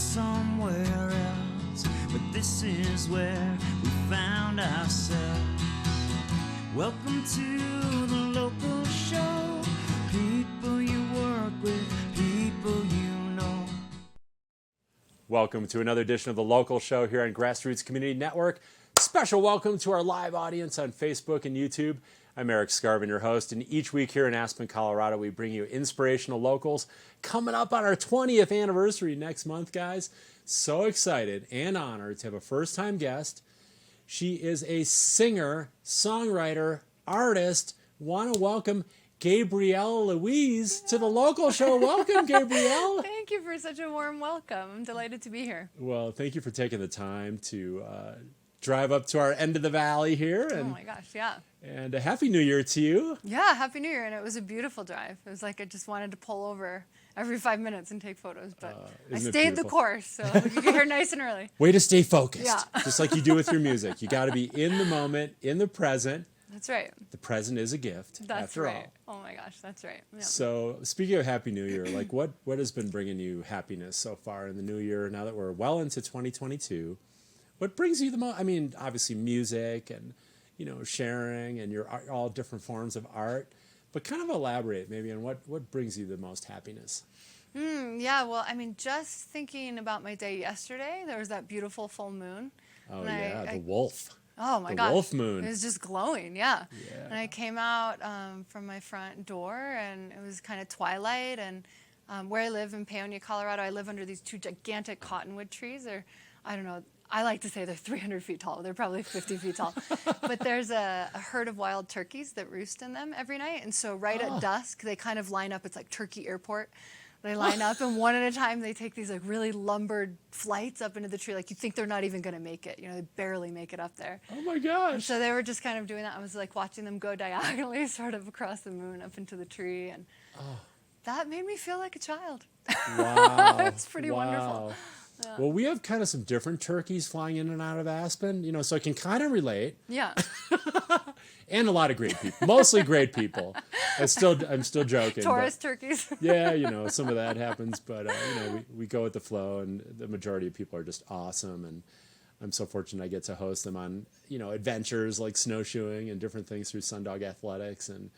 somewhere else, but this is where we found ourselves. Welcome to the local show. People you work with, people you know. Welcome to another edition of the local show here on GrassRoots Community Network. Special welcome to our live audience on Facebook and YouTube. I'm Erik, Skarvan, your host, and each week here in Aspen, Colorado, we bring you inspirational locals. Coming up on our 20th anniversary next month, guys. So excited and honored to have a first-time guest. She is a singer, songwriter, artist. Want to welcome Gabriella Louise to the local show. Welcome, Gabrielle. Thank you for such a warm welcome. I'm delighted to be here. Well, thank you for taking the time to drive up to our end of the valley here. And, oh my gosh, yeah. And a Happy New Year to you. Yeah, Happy New Year. And it was a beautiful drive. It was like I just wanted to pull over every 5 minutes and take photos, but I stayed the course, so you get here nice and early. Way to stay focused, yeah. Just like you do with your music. You got to be in the moment, in the present. That's right. The present is a gift, that's after right. all. Oh my gosh, that's right. Yeah. So speaking of Happy New Year, like what has been bringing you happiness so far in the new year, now that we're well into 2022? What brings you the most? I mean, obviously music and, you know, sharing and your all different forms of art, but kind of elaborate maybe on what brings you the most happiness. Yeah, well, I mean, just thinking about my day yesterday, there was that beautiful full moon. Oh, yeah, the wolf. Oh, my gosh. The wolf moon. It was just glowing, yeah. And I came out from my front door, and it was kind of twilight, and where I live in Paonia, Colorado, I live under these two gigantic cottonwood trees. They're, I don't know, I like to say they're 300 feet tall. They're probably 50 feet tall. But there's a herd of wild turkeys that roost in them every night. And so right at dusk, they kind of line up. It's like Turkey Airport. They line up, and one at a time, they take these like really lumbered flights up into the tree. Like you think they're not even going to make it. You know, they barely make it up there. Oh, my gosh. And so they were just kind of doing that. I was like watching them go diagonally sort of across the moon up into the tree. And that made me feel like a child. Wow. It's pretty wonderful. Yeah. Well, we have kind of some different turkeys flying in and out of Aspen, you know, so I can kind of relate. Yeah. And a lot of great people, mostly great people. I'm still joking. Tourist turkeys. Yeah, you know, some of that happens, but you know, we go with the flow, and the majority of people are just awesome, and I'm so fortunate I get to host them on, you know, adventures like snowshoeing and different things through Sundog Athletics, and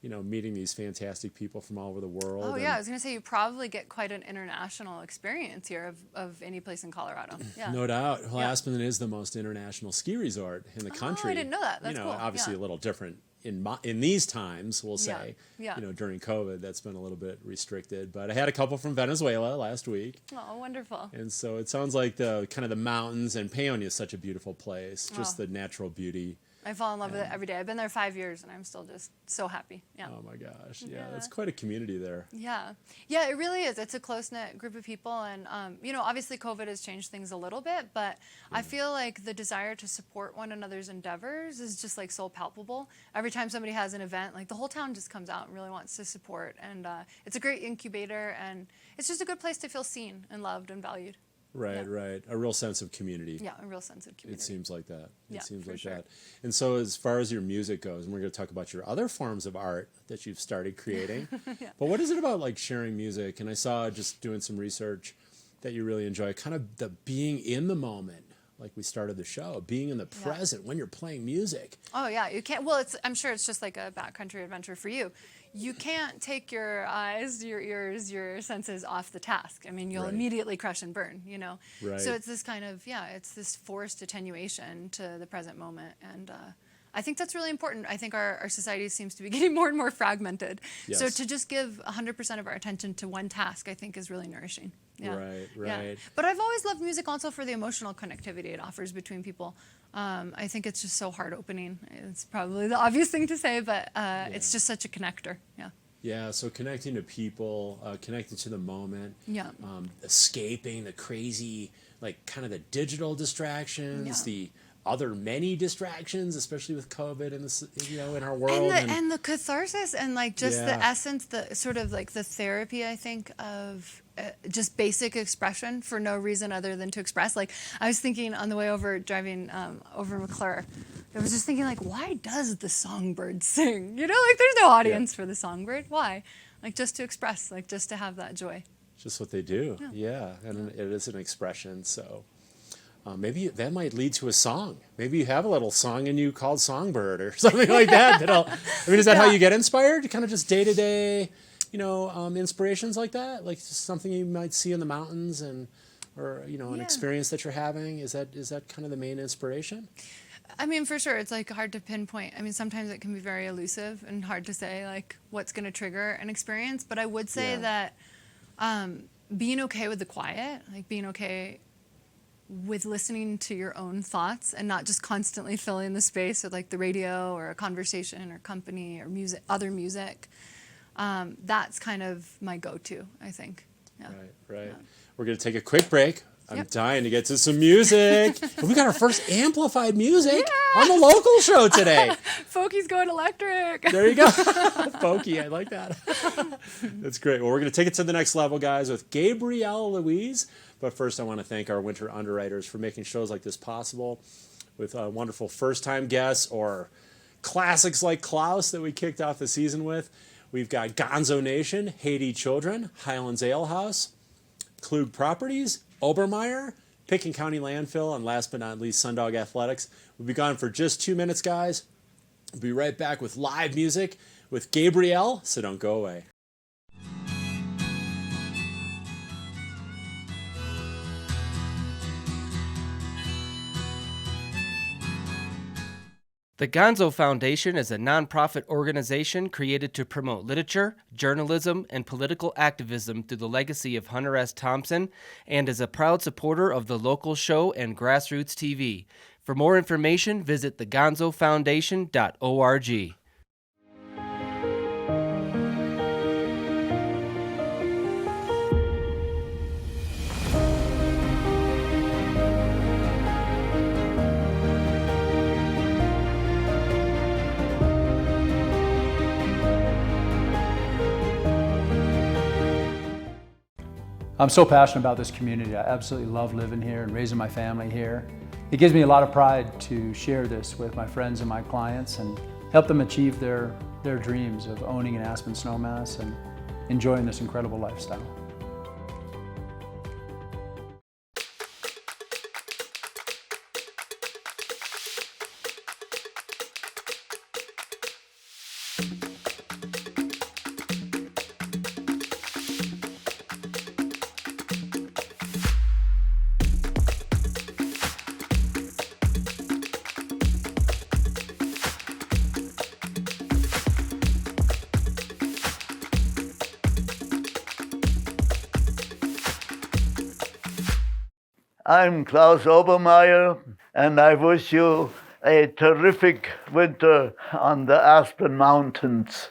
you know, meeting these fantastic people from all over the world. Oh, yeah. I was going to say, you probably get quite an international experience here of any place in Colorado. Yeah. No doubt. Well, Aspen is the most international ski resort in the country. Oh, I didn't know that. That's cool. Obviously a little different in these times, we'll say. Yeah. You know, during COVID, that's been a little bit restricted. But I had a couple from Venezuela last week. Oh, wonderful. And so it sounds like the kind of the mountains, and Paonia is such a beautiful place, just the natural beauty. I fall in love with it every day. I've been there 5 years, and I'm still just so happy. Yeah. Oh my gosh, yeah, it's quite a community there. Yeah, yeah, it really is. It's a close-knit group of people, and you know, obviously COVID has changed things a little bit, but I feel like the desire to support one another's endeavors is just like so palpable. Every time somebody has an event, like the whole town just comes out and really wants to support, and it's a great incubator, and it's just a good place to feel seen and loved and valued. Right, right. A real sense of community. Yeah, a real sense of community. It seems like that. It seems like sure. that. And so as far as your music goes, and we're going to talk about your other forms of art that you've started creating, but what is it about like sharing music? And I saw just doing some research that you really enjoy, kind of the being in the moment, like we started the show, being in the present when you're playing music. Oh, yeah. You can't, well, I'm sure it's just like a backcountry adventure for you. You can't take your eyes, your ears, your senses off the task. I mean, you'll immediately crush and burn, you know? Right. So it's this kind of, it's this forced attenuation to the present moment. And I think that's really important. I think our society seems to be getting more and more fragmented. Yes. So to just give 100% of our attention to one task, I think is really nourishing. Yeah. Right. Yeah. But I've always loved music also for the emotional connectivity it offers between people. I think it's just so heart-opening. It's probably the obvious thing to say, but it's just such a connector. Yeah. Yeah, so connecting to people, connecting to the moment, Yeah. Escaping the crazy, like kind of the digital distractions, the other many distractions, especially with COVID and this, you know, in our world, and the catharsis and like just the essence, the sort of like the therapy, I think, of just basic expression for no reason other than to express. Like I was thinking on the way over, driving over McClure, I was just thinking like, why does the songbird sing? You know, like there's no audience for the songbird. Why? Like just to express, like just to have that joy. Just what they do. Yeah. And it is an expression. So maybe that might lead to a song. Maybe you have a little song in you called Songbird or something like that. Is that how you get inspired? Kind of just day-to-day, inspirations like that? Like just something you might see in the mountains or an experience that you're having? Is that kind of the main inspiration? I mean, for sure, it's like hard to pinpoint. I mean, sometimes it can be very elusive and hard to say like what's going to trigger an experience. But I would say that being okay with the quiet, like being okay with listening to your own thoughts and not just constantly filling the space with like the radio or a conversation or company or music, other music. That's kind of my go-to, I think. Yeah. Right. Yeah. We're going to take a quick break. I'm dying to get to some music. We got our first amplified music on the local show today. Folky's going electric. There you go. Folky, I like that. That's great. Well, we're going to take it to the next level, guys, with Gabriella Louise. But first, I want to thank our winter underwriters for making shows like this possible with wonderful first-time guests or classics like Klaus that we kicked off the season with. We've got Gonzo Nation, Haiti Children, Highlands Ale House, Klug Properties, Obermeyer, Picken County Landfill, and last but not least, Sundog Athletics. We'll be gone for just 2 minutes, guys. We'll be right back with live music with Gabrielle, so don't go away. The Gonzo Foundation is a nonprofit organization created to promote literature, journalism, and political activism through the legacy of Hunter S. Thompson and is a proud supporter of the local show and GrassRoots TV. For more information, visit thegonzofoundation.org. I'm so passionate about this community. I absolutely love living here and raising my family here. It gives me a lot of pride to share this with my friends and my clients and help them achieve their dreams of owning an Aspen snowmass and enjoying this incredible lifestyle. I'm Klaus Obermeyer, and I wish you a terrific winter on the Aspen Mountains.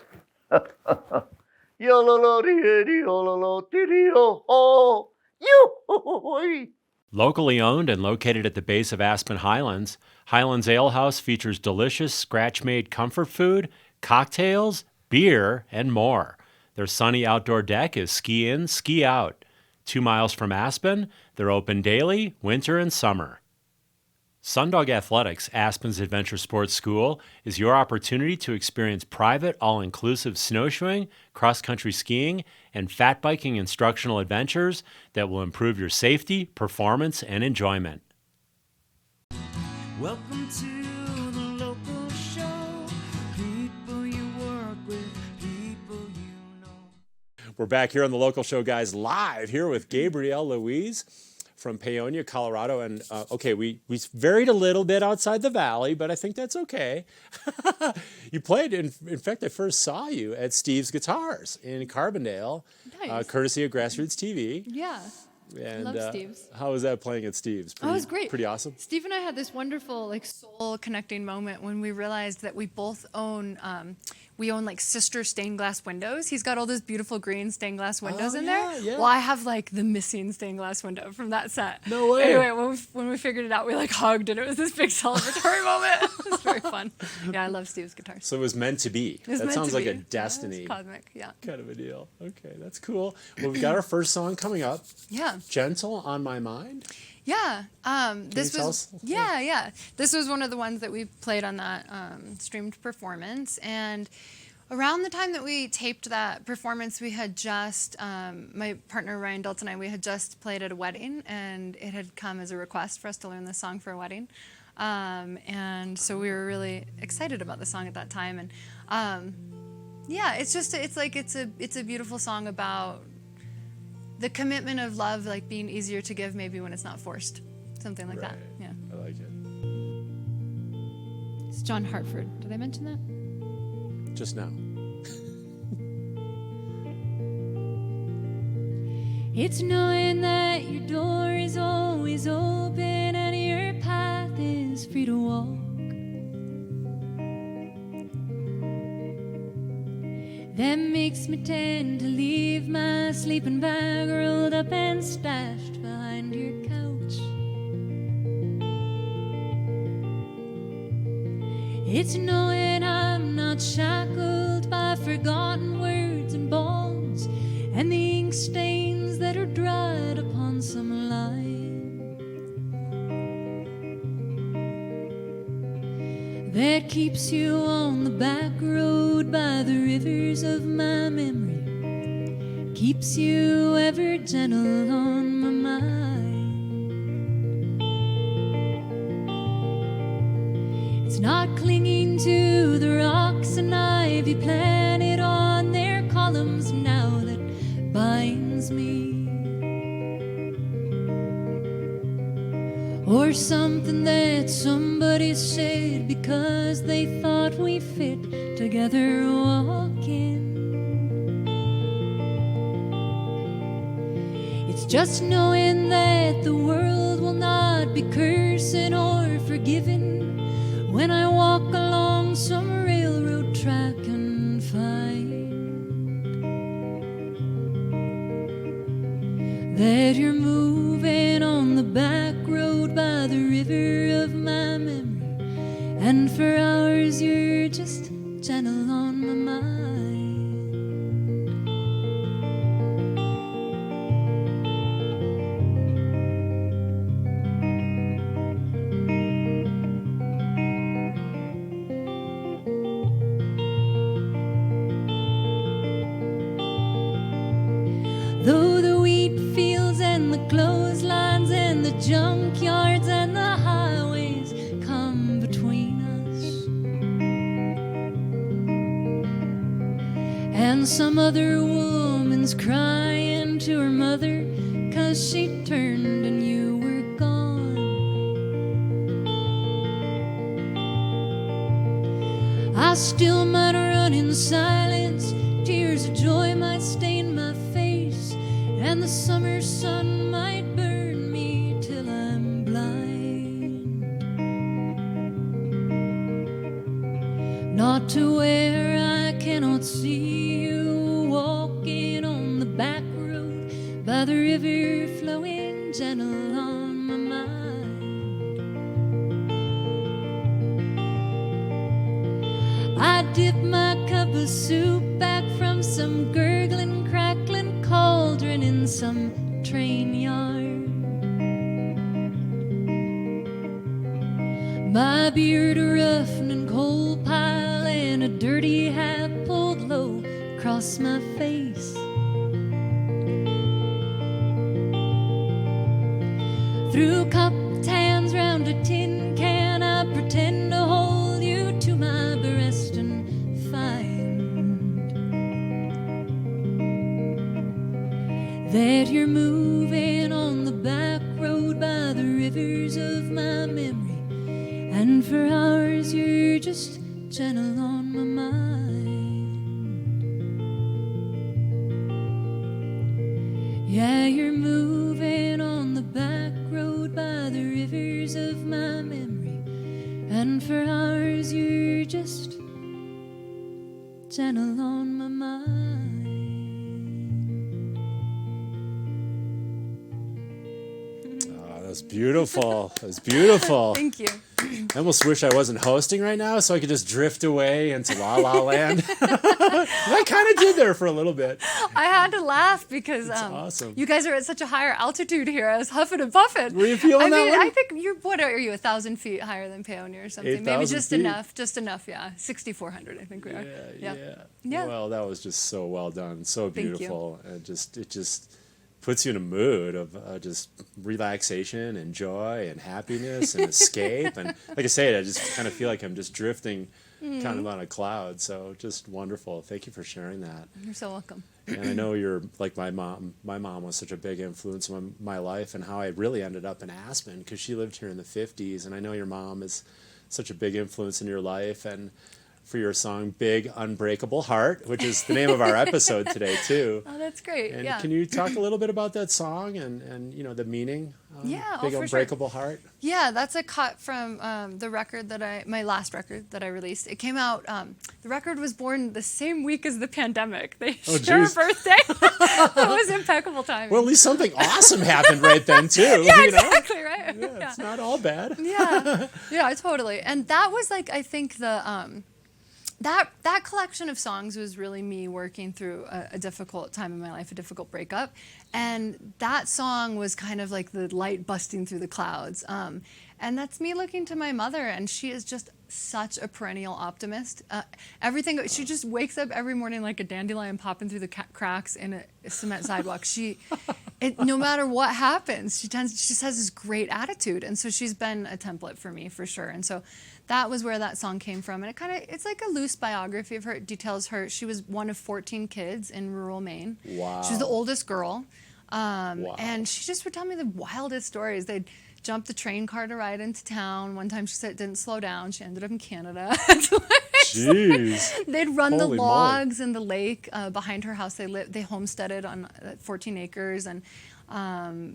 Locally owned and located at the base of Aspen Highlands, Highlands Ale House features delicious scratch-made comfort food, cocktails, beer, and more. Their sunny outdoor deck is ski in, ski out. 2 miles from Aspen, they're open daily, winter and summer. Sundog Athletics, Aspen's adventure sports school, is your opportunity to experience private, all-inclusive snowshoeing, cross-country skiing, and fat biking instructional adventures that will improve your safety, performance, and enjoyment. Welcome to the local show. People you work with, people you know. We're back here on the local show, guys, live here with Gabrielle Louise from Paonia, Colorado. And we varied a little bit outside the valley, but I think that's okay. You played, in fact, I first saw you at Steve's Guitars in Carbondale, Nice. courtesy of GrassRoots TV. Yeah. And Love Steve's. How was that playing at Steve's? It was great. Pretty awesome. Steve and I had this wonderful soul connecting moment when we realized that we both own like sister stained glass windows. He's got all those beautiful green stained glass windows in there. Yeah. Well, I have the missing stained glass window from that set. No way. Anyway, when we figured it out, we hugged and it was this big celebratory moment. It was very fun. Yeah, I love Steve's guitars. So it was meant to be. That sounds like a destiny. Yeah, it's cosmic, yeah. Kind of a deal. Okay, that's cool. Well, we've got our first song coming up. Yeah. Gentle on My Mind. Yeah. This you tell was us? yeah. This was one of the ones that we played on that streamed performance, and Around the time that we taped that performance, we had just, my partner Ryan Dult and I, we had just played at a wedding, and it had come as a request for us to learn this song for a wedding. And so we were really excited about the song at that time. And yeah, it's a beautiful song about the commitment of love, like being easier to give maybe when it's not forced. Something like that, yeah. I like it. It's John Hartford. Did I mention that? Just now. It's knowing that your door is always open and your path is free to walk. That makes me tend to leave my sleeping bag rolled up and stashed behind your couch. It's knowing I'm not shackled by forgotten words and bonds and the ink stains that are dried upon some line that keeps you on the back road by the rivers of my memory, keeps you ever gentle on my mind. It's not clinging to the rocks and ivy planted on their columns now that binds me, or something that somebody said because they thought we fit together walking. It's just knowing that the world will not be cursing or forgiving when I walk along some railroad track and find that you're moving on the back road by the river of my memory, and for hours you're just gentle on my mind. Though the wheat fields and the clotheslines and the junkyards and the highways come between us, and some other woman's crying to her mother 'cause she turned and you were gone, I still might run in silence, tears of joy might stain my face, and the summer sun might burn me till I'm blind. Not to where I cannot see you walking on the back road by the river flowing gentle on my mind. I dip my cup of soup back from some gurgling, crackling cauldron in some train yard. My beard a roughening coal pile and a dirty hat pulled low across my face. Through cupped hands round a tin can, I pretend to hold you to my breast and find that you're moving on the back road by the rivers of my memory, and for hours you're just gentle on my mind. Yeah, you're moving on the back road by the rivers of my memory, and for hours you're just gentle on my mind. was beautiful. It was beautiful. Thank you. I almost wish I wasn't hosting right now so I could just drift away into La La Land. I kind of did there for a little bit. I had to laugh because awesome. you guys are at such a higher altitude here. I was huffing and puffing. Were you feeling that one? I think what are you, 1,000 feet higher than Peony or something? 8,000 Maybe just feet? enough, yeah. 6,400, I think we are. Yeah. Well, that was just so well done, so Thank you. beautiful. It just puts you in a mood of just relaxation and joy and happiness and escape. And like I say, I just kind of feel like I'm just drifting kind of on a cloud. So just wonderful. Thank you for sharing that. You're so welcome. And I know you're like my mom. My mom was such a big influence on my life and how I really ended up in Aspen because she lived here in the 50s. And I know your mom is such a big influence in your life. And for your song Big Unbreakable Heart, which is the name of our episode today too. Oh, that's great. And yeah. can you talk a little bit about that song and you know the meaning? Big for Unbreakable sure. Heart. Yeah, that's a cut from the record my last record that I released. It came out. The record was born the same week as the pandemic. They share a geez. birthday. It was impeccable timing. Well, at least something awesome happened right then too. yeah, you know? exactly right. Yeah, it's not all bad. Yeah, totally. And that was like I think the that collection of songs was really me working through a difficult time in my life, a difficult breakup. And that song was kind of like the light busting through the clouds. And that's me looking to my mother, and she is just such a perennial optimist. She just wakes up every morning like a dandelion popping through the cracks in a cement sidewalk. No matter what happens, she just has this great attitude. And so she's been a template for me for sure. And so that was where that song came from. And it's like a loose biography of her. It details her. She was one of 14 kids in rural Maine. Wow. She was the oldest girl. Wow. And she just would tell me the wildest stories. They'd jump the train car to ride into town. One time she said it didn't slow down. She ended up in Canada. Jeez. They'd run Holy the moly. logs in the lake behind her house. They homesteaded on 14 acres, and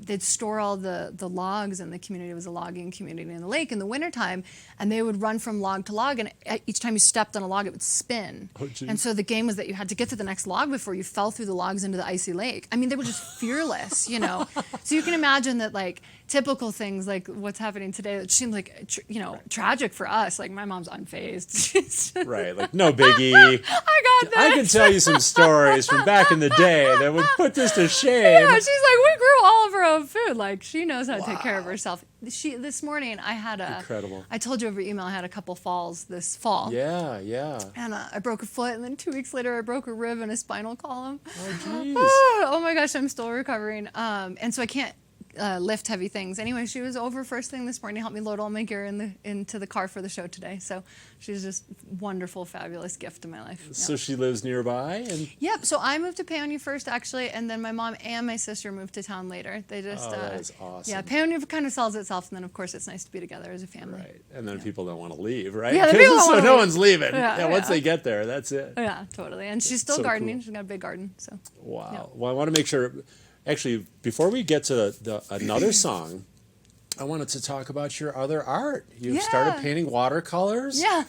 they'd store all the logs in the community. It was a logging community in the lake in the wintertime, and they would run from log to log, and each time you stepped on a log, it would spin. Oh, geez. And so the game was that you had to get to the next log before you fell through the logs into the icy lake. I mean, they were just fearless, you know. So you can imagine that, like, typical things like what's happening today that seemed like, tragic for us. Like, my mom's unfazed. Right, like no biggie. I got this. I can tell you some stories from back in the day that would put this to shame. Yeah, she's like, we grew all of our own food. Like, she knows how to take care of herself. This morning, I had Incredible. I told you over email, I had a couple falls this fall. Yeah. And I broke a foot, and then 2 weeks later, I broke a rib and a spinal column. Oh, jeez. Oh my gosh, I'm still recovering. And so I can't lift heavy things. Anyway, she was over first thing this morning, helped me load all my gear into the car for the show today. So she's just wonderful, fabulous gift to my life. So she lives nearby? And Yep. So I moved to Peony first, actually, and then my mom and my sister moved to town later. They just that is awesome. Yeah, Peony kind of sells itself, and then of course it's nice to be together as a family. Right, and then people don't want to leave, right? Yeah, the people don't so wanna no leave. one's leaving. Yeah, Once yeah. they get there, that's it. Yeah, totally. And she's still so gardening. cool. She's got a big garden. So Wow. Yeah. Well, I want to make sure. Actually, before we get to another song, I wanted to talk about your other art. You've started painting watercolors. Yeah.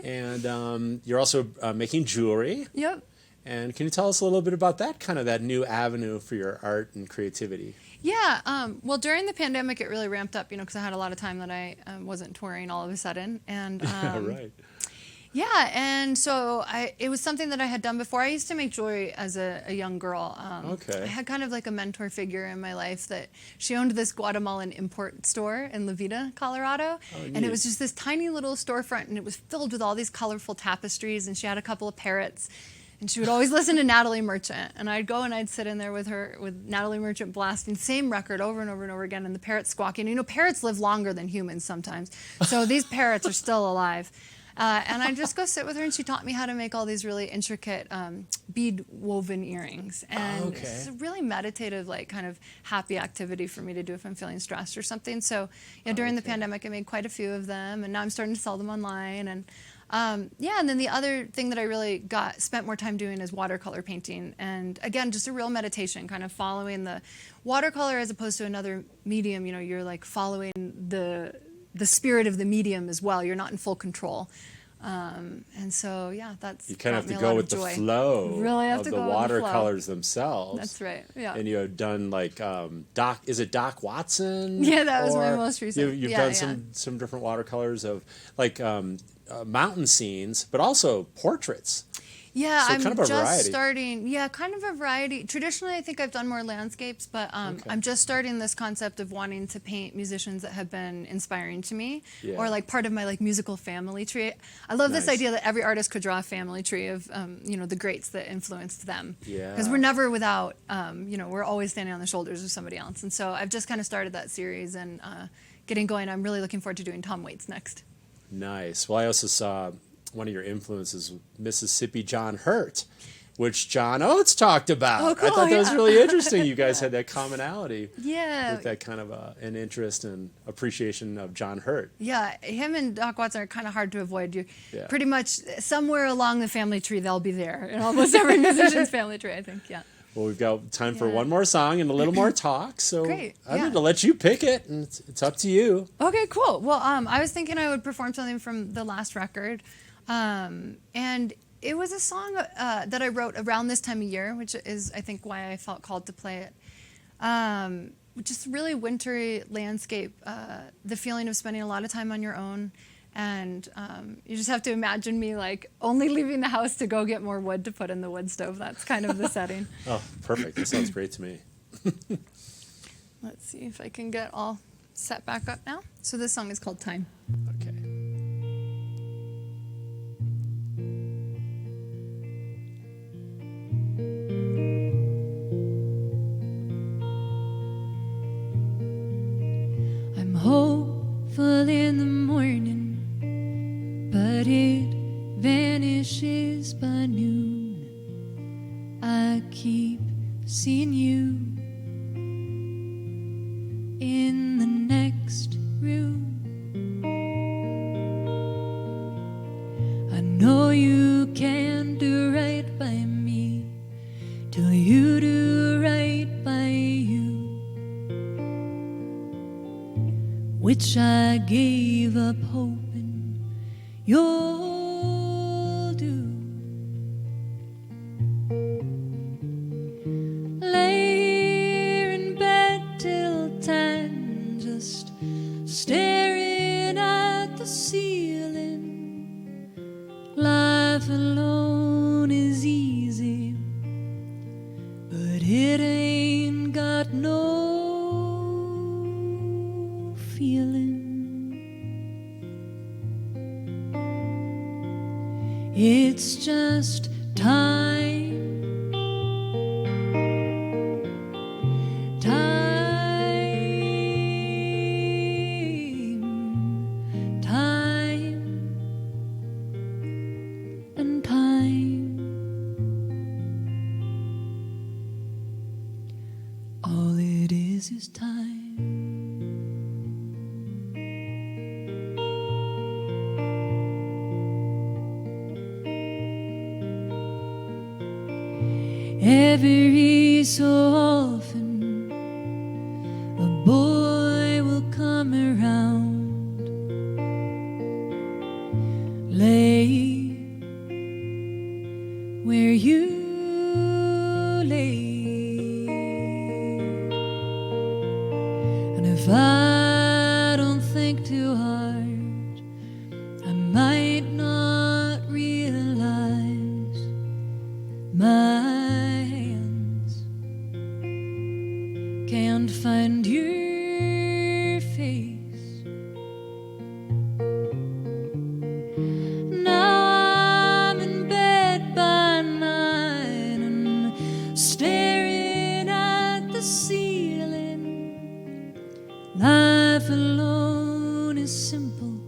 And you're also making jewelry. Yep. And can you tell us a little bit about that new avenue for your art and creativity? Yeah. Well, during the pandemic, it really ramped up, because I had a lot of time that I wasn't touring all of a sudden. And Right. yeah, and so it was something that I had done before. I used to make jewelry as a young girl. Okay. I had kind of like a mentor figure in my life that she owned this Guatemalan import store in La Vida, Colorado. And neat. it was just this tiny little storefront, and it was filled with all these colorful tapestries, and she had a couple of parrots. And she would always listen to Natalie Merchant. And I'd go and I'd sit in there with her, with Natalie Merchant blasting, same record over and over and over again, and the parrots squawking. Parrots live longer than humans sometimes. So these parrots are still alive. And I'd just go sit with her, and she taught me how to make all these really intricate bead woven earrings. And it's a really meditative, like, kind of happy activity for me to do if I'm feeling stressed or something. So during the pandemic, I made quite a few of them, and now I'm starting to sell them online. And and then the other thing that I really spent more time doing is watercolor painting. And again, just a real meditation, kind of following the watercolor as opposed to another medium. You're like following the spirit of the medium as well. You're not in full control. And so, yeah, that's You kind of brought have me to a go lot with of the joy. flow Really have of to the go with the flow. watercolors themselves. That's right. Yeah. And you have done like is it Doc Watson? Yeah, that was my Or most recent. You've Yeah, done yeah. some different watercolors of like mountain scenes, but also portraits. Yeah, So I'm kind of a just variety. starting. Yeah, kind of a variety. Traditionally, I think I've done more landscapes, but I'm just starting this concept of wanting to paint musicians that have been inspiring to me, Yeah. or like part of my like musical family tree. I love this Nice. idea that every artist could draw a family tree of the greats that influenced them. Yeah. Because we're never without. We're always standing on the shoulders of somebody else, and so I've just kind of started that series and getting going. I'm really looking forward to doing Tom Waits next. Nice. Well, I also saw one of your influences, Mississippi John Hurt, which John Oates talked about. Oh, cool, I thought that was yeah. really interesting. You guys had that commonality Yeah. with that kind of an interest and appreciation of John Hurt. Yeah, him and Doc Watson are kind of hard to avoid. You Yeah. pretty much somewhere along the family tree, they'll be there in almost every musician's family tree, I think. Yeah. Well, we've got time for Yeah. one more song and a little more talk. So Great, I'm yeah. going to let you pick it, and it's up to you. Okay, cool. Well, I was thinking I would perform something from the last record, and it was a song that I wrote around this time of year, which is I think why I felt called to play it. Just really wintry landscape, the feeling of spending a lot of time on your own. And you just have to imagine me like only leaving the house to go get more wood to put in the wood stove. That's kind of the setting. Oh, perfect. That sounds great to me. Let's see if I can get all set back up now. So this song is called Time. Okay. I'm hopeful in the morning, but it vanishes by noon. I keep seeing you in the next room. I know you can do right by me till you do right by you, which I gave up hoping you'll do. Lay in bed till 10, just staring at the ceiling. Life alone is easy, but it ain't got no feeling. It's just time. Time and time. All it is time. Every so often, a boy will come around, lay where you lay, and if I don't think too hard, I might not realize my hands can't find your face. Now I'm in bed by 9 and staring at the ceiling. Life alone is simple.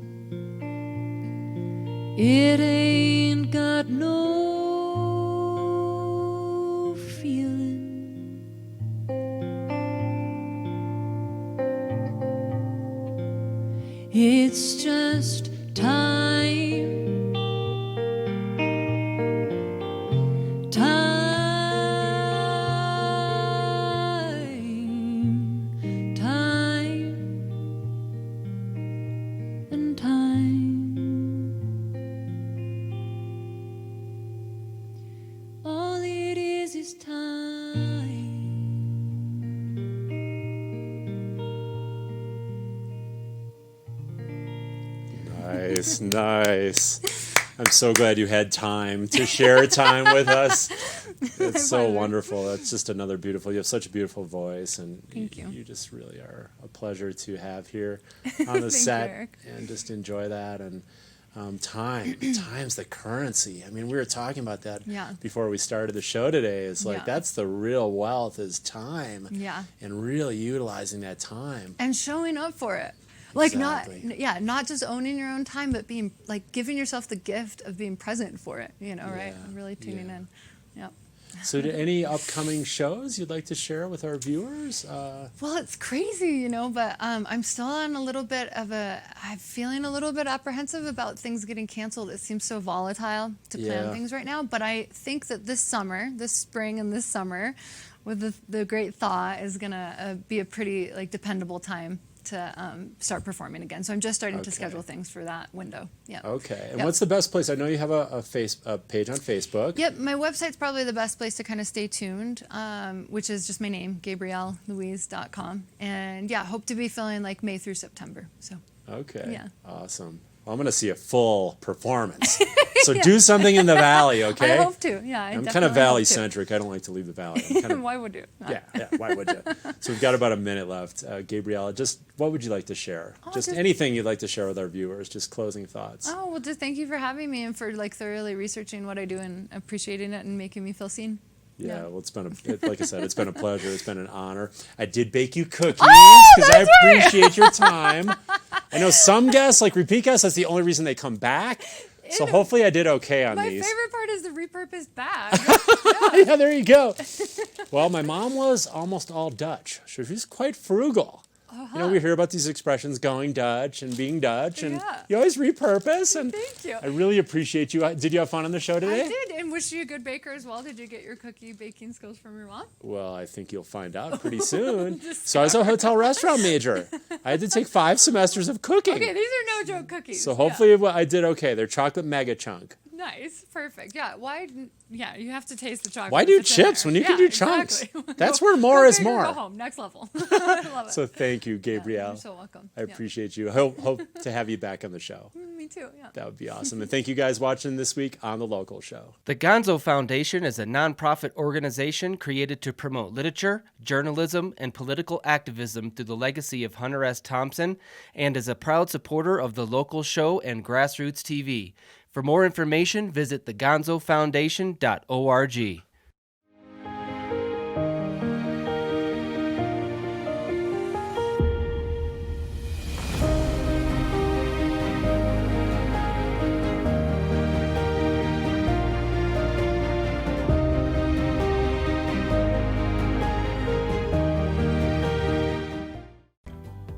It ain't got no feeling. It's just time. Time. Time and time. Nice, nice. I'm so glad you had time to share time with us. It's so wonderful. That's just another beautiful, you have such a beautiful voice, and Thank you. You just really are a pleasure to have here on the set, Erik. and just enjoy that. And time's the currency. I mean, we were talking about that before we started the show today. It's like, that's the real wealth, is time. Yeah. And really utilizing that time. And showing up for it. Like Exactly. not just owning your own time, but being like giving yourself the gift of being present for it, right? And really tuning in. Yeah. So any upcoming shows you'd like to share with our viewers? Well, it's crazy, but I'm still on I'm feeling a little bit apprehensive about things getting canceled. It seems so volatile to plan things right now. But I think that this spring and this summer, with the Great Thaw, is going to be a pretty dependable time to start performing again. So I'm just starting to schedule things for that window. Yeah. Okay. And what's the best place? I know you have a page on Facebook. Yep. My website's probably the best place to kind of stay tuned, which is just my name, GabrielleLouise.com. And hope to be filling May through September. So. Okay. Yeah. Awesome. Well, I'm going to see a full performance. So do something in the valley, okay? I hope to. Yeah. I'm kind of valley-centric. I don't like to leave the valley. Why would you? Yeah, why would you? So we've got about a minute left. Gabriella, just what would you like to share? Just anything you'd like to share with our viewers, just closing thoughts. Oh, well, just thank you for having me and for thoroughly researching what I do and appreciating it and making me feel seen. Yeah, well, like I said, it's been a pleasure. It's been an honor. I did bake you cookies because I appreciate your time. I know some guests, repeat guests, that's the only reason they come back. So hopefully I did okay on these. My favorite part is the repurposed bag. Yeah, there you go. Well, my mom was almost all Dutch. So she's quite frugal. We hear about these expressions, going Dutch and being Dutch, and you always repurpose. And thank you. I really appreciate you. Did you have fun on the show today? I did, and was she a good baker as well? Did you get your cookie baking skills from your mom? Well, I think you'll find out pretty soon. So I was a hotel restaurant major. I had to take 5 semesters of cooking. Okay, these are no joke cookies. So hopefully I did okay. They're chocolate mega chunk. Nice, perfect. Yeah, you have to taste the chocolate. Why do chips when you can do chunks? Exactly. That's where more is more. Go home, next level. I love it. So thank you, Gabrielle. You're so welcome. I appreciate you. Hope to have you back on the show. Me too, yeah. That would be awesome. And thank you guys watching this week on The Local Show. The Gonzo Foundation is a nonprofit organization created to promote literature, journalism, and political activism through the legacy of Hunter S. Thompson, and is a proud supporter of The Local Show and GrassRoots TV. For more information, visit thegonzofoundation.org.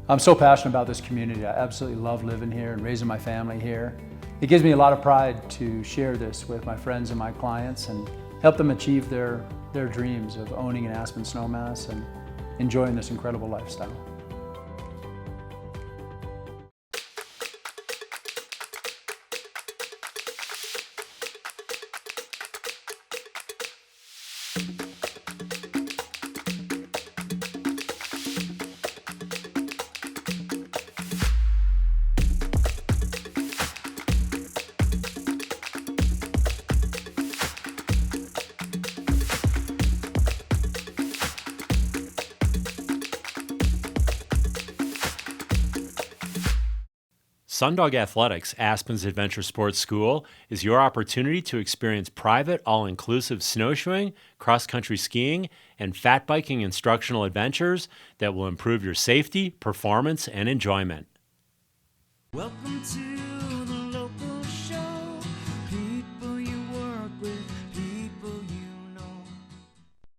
I'm so passionate about this community. I absolutely love living here and raising my family here. It gives me a lot of pride to share this with my friends and my clients and help them achieve their dreams of owning an Aspen snowmass and enjoying this incredible lifestyle. Sundog Athletics, Aspen's adventure sports school, is your opportunity to experience private, all-inclusive snowshoeing, cross-country skiing, and fat biking instructional adventures that will improve your safety, performance, and enjoyment. Welcome to